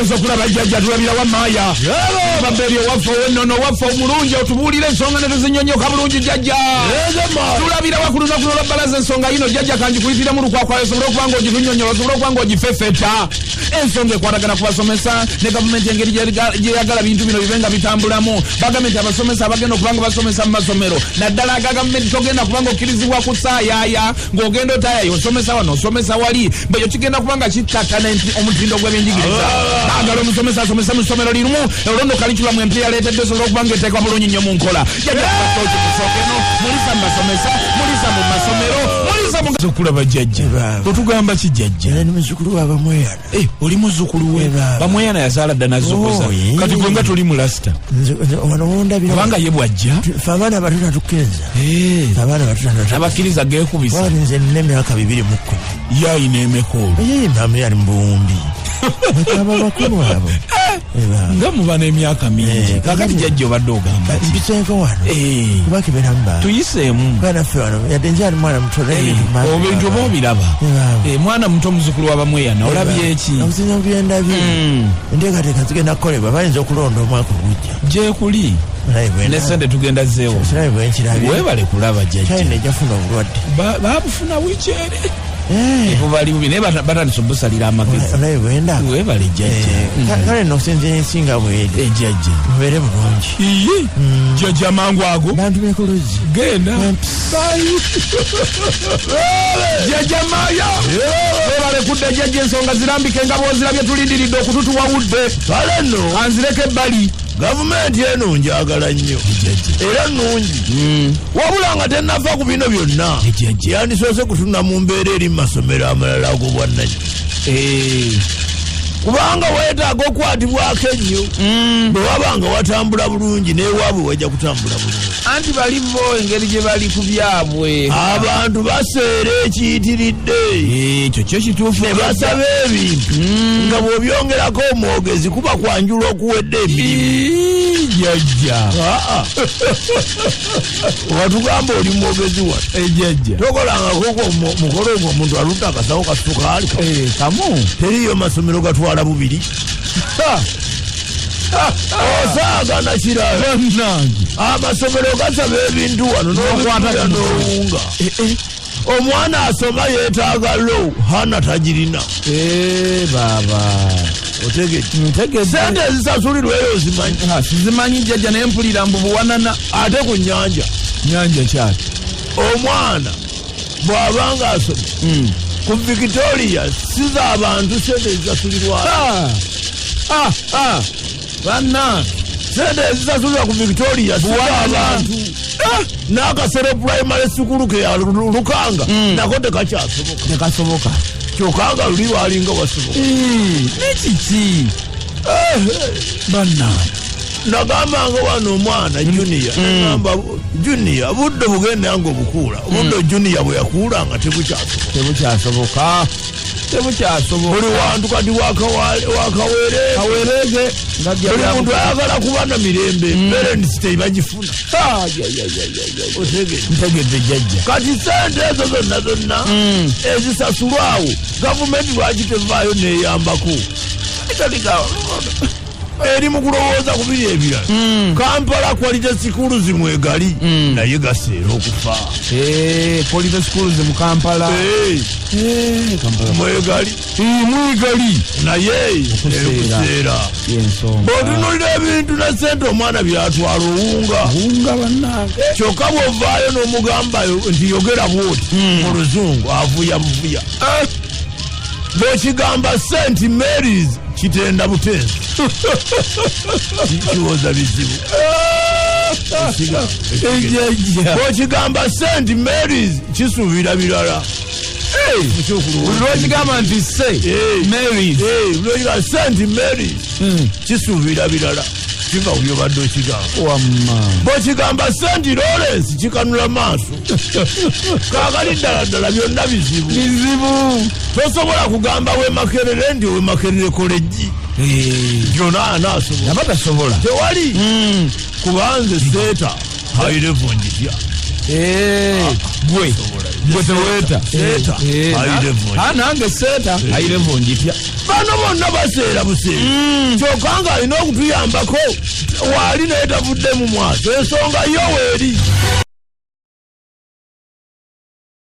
tugenza okulaba jjajja tulabira wa maaya baberi owaffe owennono owaffe omulungi otubuulire ensonga ne tuzinyonyoka bulungi jjajja tulabira wa ku lunaku lw'olwabbalaza ensonga yino jjajja kanjikuyitire mu lukwakwayo osobole okuba nga ogitunyonyola osobole okuba nga ogifefeta ensonga ekwatagana ku basomesa ne gavumenti engeri gyeyagala bintu bino bibe nga bitambulamu bagambye nti abasomesa abagenda okuba nga basomesa mu masomero naddala aga gavumenti togenda kuba nga okkirizibwa kusaayaaya ng'ogenda otaayayo osomesa wano osomesa wali bweyo kigenda kuba nga kittattana omutindo gw'ebyenjigiriza baagala omusomesa asomesa mu ssomero lirumu olondo kalikulamu empya yaleetedde osobola okuba nga eteekwa bulungi nnyo mu nkola jjajjasookeno mulisa mu basomesa mulisa mu masomero mulisa mu okulaba jjajja otugamba ki jjajja ni muzzukulu wa Bamweyana oli muzzukulu we Bamweyana yazaala dda nazzokoza kati gwe nga toli mu lasita wano wondabira kubanga ye bwajja ffe abaana bato natukkiriza abaana bato abakkiriza geekubisa nze nina emyaka 20 yayina emekolo mpamira ali mu buwumbi aba bakulu abo nga muba n'emyaka mingi kakati jjajja obadde ogamba mbiseeko wano kuba kibeeramba tuyiseemu banaffe wano yadde nkyali mwana muto obintu oba obiraba mwana muto omuzukulu wa Bamweyana olabye eki okusinza mu byendabye enteekateeka zigenda kukolebwa bayinza okulonda omwaka ogujja gyekuli nesente tugenda zeewo weebale kulaba jjajja china ejafuna obulwadde baabufuna wikyere bubali bubi naye batandise obusalira amagezi weebale jjajja kale nokusinzira ensinga bweri ejjajja mubeere bulungi jjajja mangu ago bantu bekolozi genda jjajja maaya weebale kudda jjajja ensonga zirambike nga bwozirabye tulindiridde okututuwawudde kale nno anzireko ebbali gavumenti eno njagala nnyo era nnungi wabula nga tennafa ku bino byonna yandisoose kutunda mu mbeera eri mu masomero amalala ag'obwannannyini kubanga weetaaga okukwatibwako ennyo bwe wabanga watambula bulungi n'ewaabwe wajja kutambula bulungi anti bali bo engeri gye bali ku byabwe abantu baseera ekiyitiridde ekyo kyo kituufu ne basaba ebintu nga bw'obyongerako omwogezi kuba kwanjula okuwedde emirimu jjajja watugamba oli mwogezi wano ejjajja tokolangako mukolo ogwo omuntu alutta akasawo kasukaali kamu teriyo masomero gatwala bubiri osaagana kirala amasomero gasaba ebintu wano n'okwata n'owunga omwana asoma yeetaaga lo hana tagirina baba otegedde sente ezisasulirweyo zimanyi jjajja naye mpulira mbu buwanana ate ku nyanja kyati omwana bw'abanga asomye ku Victoria si z'abantu sente ezisasulirwayo banna sente ezisasulirwa ku Victoria si z'abantu n'akasero primary school ke ya Lukanga nako tekasoboka kyokanga luli walinga wasoboka nekiki banna nagambanga wano omwana junior nagamba junior budde bugenda nga obukuula budde junior bwe yakuulanga tebukyasoboka buli wantu kati wakawerege buli muntu ayagala kuba na mirembe parents tebagifuna ntegedde jjajja kati sente ezo zonna ezisasulwawo gavumenti lwaki tevaayo neyambako eri mu kulowooza ku biri ebirala Kampala quality schools mwegali naye gaseera okufa quality schools mu Kampala mwegali naye okuseera bw'otunuulira ebintu na sente omwana byatwala owunga bannange kyokka bw'ovaayo n'omugambayo nti yogera bwoti mu luzungu avuya buvuya bw'ekigamba St. Mary's kitenda butenzi kiwoza bizibu bw'ekigamba St. Mary's kisuubira birala lwekigamba nti St. Mary's kisuubira birala kiva ku byobadde okigamba bw'ekigamba St. Lawrence kikanula maaso kaakali ddala byonna bizibu tosobola kugamba Wemakerere ndi Wemakerere koleji gyona anaasobola tewali kubanze seeta high level njitya gwe teweeta nange seeta airevu njitya bano bonna baseera buseera kyokka nga alina okutuyambako waali naye tavudde mu mwaso ensonga yo weeri